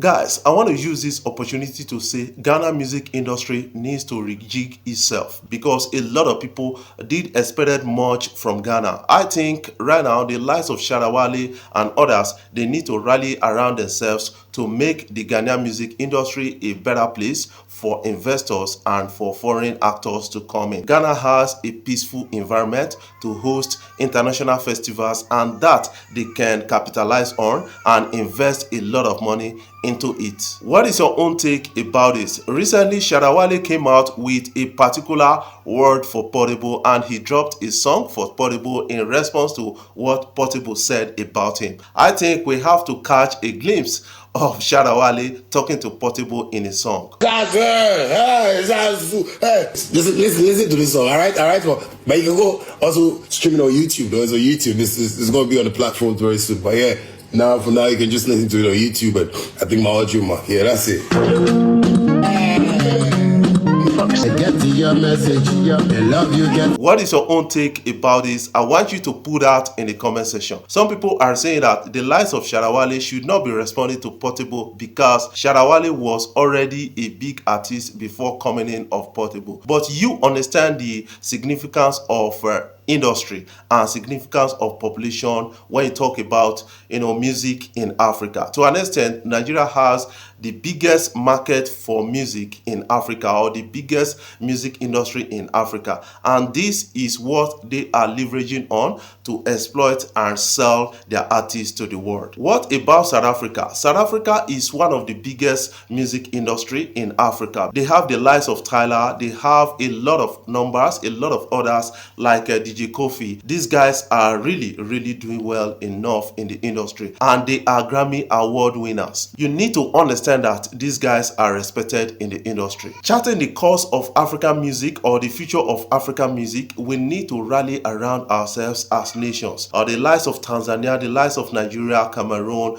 Guys, I want to use this opportunity to say Ghana music industry needs to rejig itself because a lot of people did expect much from Ghana. I think right now the likes of Shatta Wale and others, they need to rally around themselves to make the Ghanaian music industry a better place for investors and for foreign actors to come in. Ghana has a peaceful environment to host international festivals, and that they can capitalize on and invest a lot of money into it. What is your own take about this? Recently, Shatta Wale came out with a particular word for Portable, and he dropped a song for Portable in response to what Portable said about him. I think we have to catch a glimpse of Shatta Wale talking to Portable in a song. Listen to this song, all right? But you can go also streaming on YouTube. There's a YouTube. This is going to be on the platform very soon. But yeah, for now, you can just listen to it on YouTube. But I think my audio, yeah, that's it. What is your own take about this? I want you to put that in the comment section. Some people are saying that the likes of Shatta Wale should not be responding to Portable because Shatta Wale was already a big artist before coming in of Portable. But you understand the significance of industry and significance of population when you talk about music in Africa. To an extent, Nigeria has the biggest market for music in Africa, or the biggest music industry in Africa, and this is what they are leveraging on to exploit and sell their artists to the world. What about South Africa? South Africa is one of the biggest music industry in Africa. They have the likes of Tyler, they have a lot of numbers, a lot of others like DJ Kofi. These guys are really doing well enough in the industry, and they are Grammy award winners. You need to understand that these guys are respected in the industry. Charting the course of African music or the future of African music, we need to rally around ourselves as nations. The likes of Tanzania, the likes of Nigeria, Cameroon,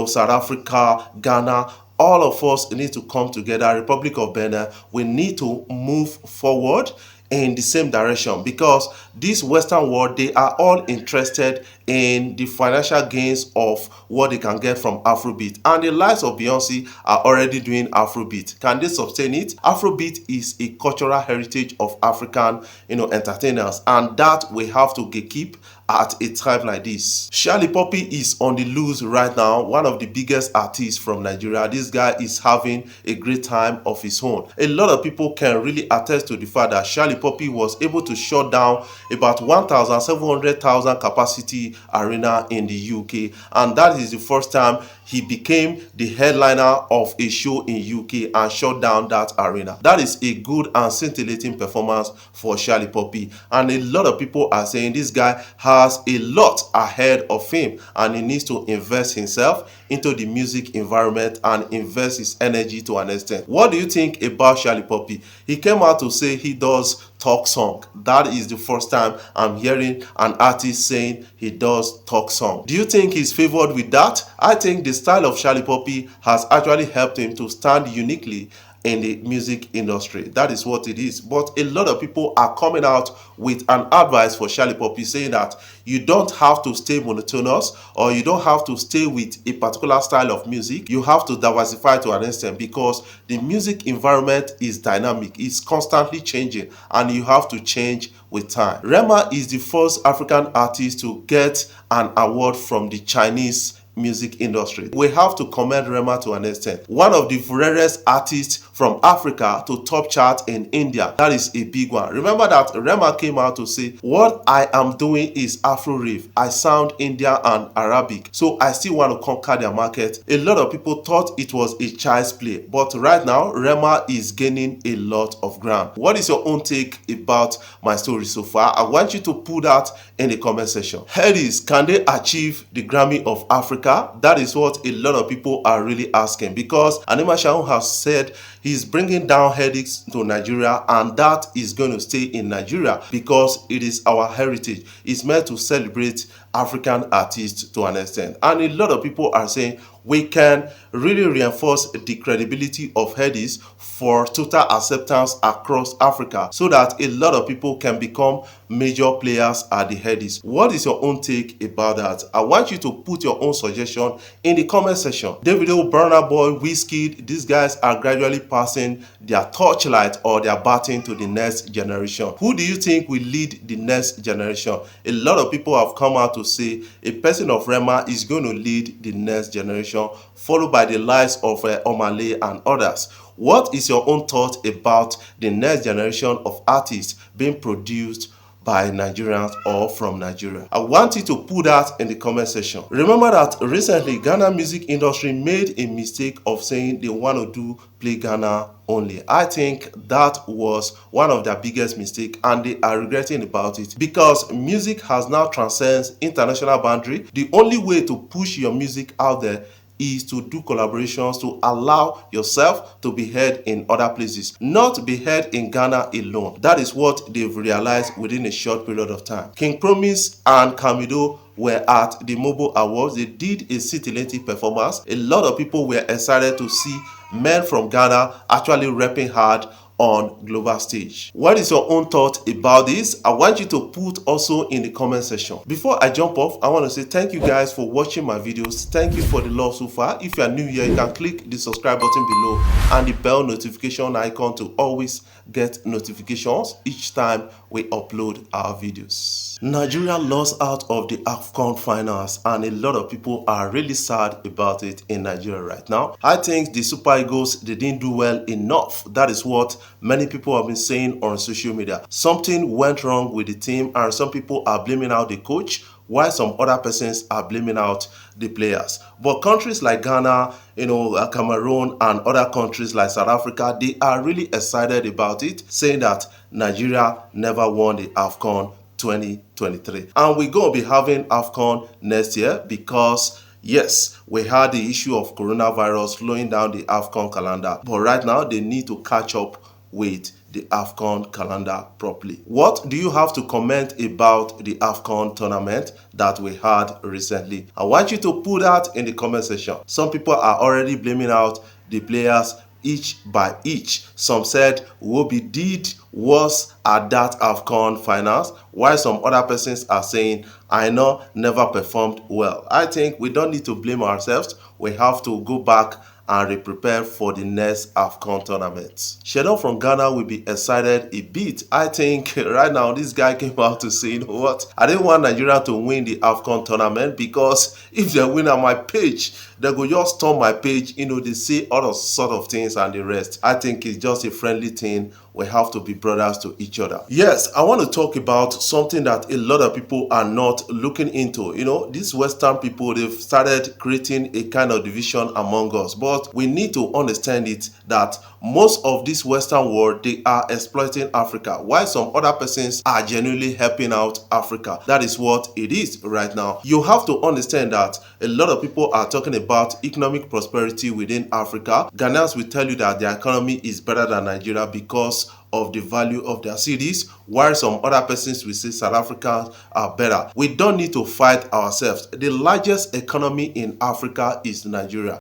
South Africa, Ghana, all of us need to come together. Republic of Benin, we need to move forward in the same direction, because this Western world, they are all interested in the financial gains of what they can get from Afrobeat, and the likes of Beyonce are already doing Afrobeat. Can they sustain it? Afrobeat is a cultural heritage of African entertainers, and that we have to keep at a time like this. Shatta Papi is on the loose right now, one of the biggest artists from Nigeria. This guy is having a great time of his own. A lot of people can really attest to the fact that Shatta Papi was able to shut down about 1,700,000 capacity arena in the UK, and that is the first time he became the headliner of a show in UK and shut down that arena. That is a good and scintillating performance for Shatta Papi, and a lot of people are saying this guy has a lot ahead of him, and he needs to invest himself into the music environment and invest his energy to an extent. What do you think about Shatta Papi? He came out to say he does talk song. That is the first time I'm hearing an artist saying he does talk song. Do you think he's favored with that? I think the style of Shatta Papi has actually helped him to stand uniquely in the music industry. That is what it is. But a lot of people are coming out with an advice for Shatta Papi, saying that you don't have to stay monotonous, or you don't have to stay with a particular style of music. You have to diversify to an extent, because the music environment is dynamic, it's constantly changing, and you have to change with time. Rema is the first African artist to get an award from the Chinese music industry. We have to commend Rema to an extent. One of the rarest artists from Africa to top chart in India. That is a big one. Remember that Rema came out to say, what I am doing is Afro rave. I sound Indian and Arabic, so I still want to conquer their market. A lot of people thought it was a child's play, but right now Rema is gaining a lot of ground. What is your own take about my story so far? I want you to put that in the comment section. Headies, can they achieve the Grammy of Africa? That is what a lot of people are really asking, because Anima Shaun has said he's bringing down Headies to Nigeria, and that is going to stay in Nigeria because it is our heritage. It's meant to celebrate African artists to an extent. And a lot of people are saying, we can really reinforce the credibility of Headies for total acceptance across Africa so that a lot of people can become major players at the Headies. What is your own take about that? I want you to put your own suggestion in the comment section. Davido, Burna Boy, Wizkid, these guys are gradually passing their torchlight or their baton to the next generation. Who do you think will lead the next generation? A lot of people have come out to say a person of Rema is going to lead the next generation, followed by the likes of Omale and others. What is your own thought about the next generation of artists being produced by Nigerians or from Nigeria? I want you to put that in the comment section. Remember that recently Ghana music industry made a mistake of saying they want to play Ghana only. I think that was one of their biggest mistakes and they are regretting about it because music has now transcends international boundary. The only way to push your music out there is to do collaborations to allow yourself to be heard in other places, not be heard in Ghana alone. That is what they've realized within a short period of time. King Promise and Camido were at the Mobile Awards. They did a City performance. A lot of people were excited to see men from Ghana actually rapping hard on global stage. What is your own thought about this? I want you to put also in the comment section. Before I jump off, I want to say thank you guys for watching my videos. Thank you for the love so far. If you are new here, you can click the subscribe button below and the bell notification icon to always get notifications each time we upload our videos. Nigeria lost out of the AFCON finals and a lot of people are really sad about it in Nigeria right now. I think the Super Eagles, they didn't do well enough. That is what many people have been saying on social media. Something went wrong with the team and some people are blaming out the coach while some other persons are blaming out the players. But countries like Ghana, Cameroon and other countries like South Africa, they are really excited about it, saying that Nigeria never won the AFCON 2023. And we're going to be having AFCON next year because yes, we had the issue of coronavirus slowing down the AFCON calendar. But right now, they need to catch up with the AFCON calendar properly. What do you have to comment about the AFCON tournament that we had recently? I want you to put that in the comment section. Some people are already blaming out the players each by each. Some said Wobi did worse at that AFCON finals, while some other persons are saying Aina never performed well. I think we don't need to blame ourselves. We have to go back and prepare for the next AFCON tournament. Shatta from Ghana will be excited a bit. I think right now this guy came out to say, you know what, I didn't want Nigeria to win the AFCON tournament because if they win on my page, they go just storm my page, they say all sort of things and the rest. I think it's just a friendly thing. We have to be brothers to each other. Yes, I want to talk about something that a lot of people are not looking into. These Western people, they've started creating a kind of division among us. But we need to understand it that most of this Western world, they are exploiting Africa, while some other persons are genuinely helping out Africa. That is what it is right now. You have to understand that a lot of people are talking about economic prosperity within Africa. Ghanaians will tell you that their economy is better than Nigeria because of the value of their cities, while some other persons will say South Africans are better. We don't need to fight ourselves. The largest economy in Africa is Nigeria.